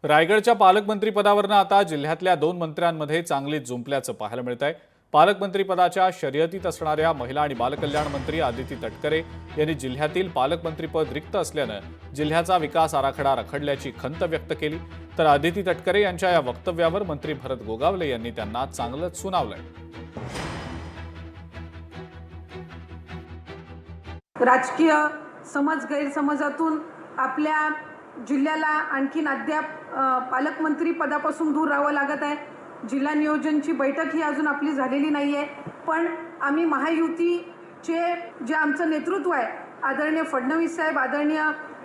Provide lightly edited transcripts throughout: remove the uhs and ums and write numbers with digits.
रायगडच्या पालकमंत्रीपदावरनं आता जिल्ह्यातल्या 2 मंत्र्यांमध्ये चांगलीच जुंपल्याचं पाहायला मिळतंय। पालकमंत्रीपदाच्या शर्यतीत असणाऱ्या महिला आणि बालकल्याण मंत्री आदिती तटकरे यांनी जिल्ह्यातील पालकमंत्रीपद रिक्त असल्यानं जिल्ह्याचा विकास आराखडा रखडल्याची खंत व्यक्त केली। तर आदिती तटकरे यांच्या या वक्तव्यावर मंत्री भरत गोगावले यांनी त्यांना चांगलंच सुनावलंय। राजकीय समज गैरसमजातून आपल्या जिल्ह्याला आणखीन अद्याप पालकमंत्री पदापासून दूर राहावं लागत आहे। जिल्हा नियोजनची बैठक ही अजून आपली झालेली नाही आहे, पण आम्ही महायुतीचे जे आमचं नेतृत्व आहे, आदरणीय फडणवीस साहेब, आदरणीय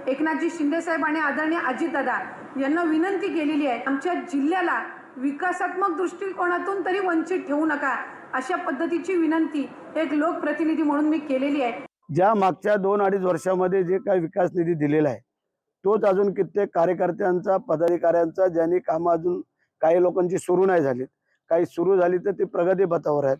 एकनाथजी शिंदे साहेब आणि आदरणीय अजितदादा यांना विनंती केलेली आहे, आमच्या जिल्ह्याला विकासात्मक दृष्टिकोनातून तरी वंचित ठेवू नका, अशा पद्धतीची विनंती एक लोकप्रतिनिधी म्हणून मी केलेली आहे। ज्या मागच्या 2-2.5 वर्षामध्ये जे काही विकास निधी दिलेला आहे तोच अजून कित्येक कार्यकर्त्यांचा, पदाधिकाऱ्यांचा, ज्यांनी कामं अजून काही लोकांची सुरू नाही झाली, काही सुरू झाली तर ती प्रगती पथावर आहेत।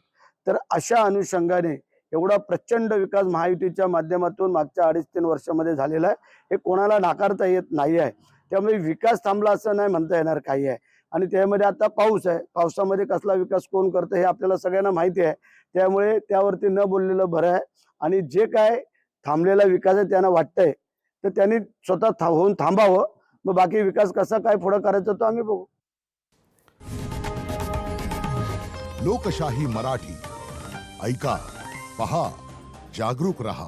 तर अशा अनुषंगाने एवढा प्रचंड विकास महायुतीच्या माध्यमातून मागच्या 2.5-3 वर्षामध्ये झालेला आहे, हे कोणाला नाकारता येत नाही आहे। त्यामुळे विकास थांबला असं नाही म्हणता येणार काही आहे। आणि त्यामध्ये आता पाऊस आहे, पावसामध्ये कसला विकास कोण करतं हे आपल्याला सगळ्यांना माहिती आहे। त्यामुळे त्यावरती न बोललेलं बरं आहे। आणि जे काय थांबलेला विकास आहे त्यांना वाटतंय तर त्यांनी स्वतः होऊन थांबावं, मग बाकी विकास कसा काय पुढे करायचा तो आम्ही बघू। लोकशाही मराठी ऐका, पहा, जागरूक रहा।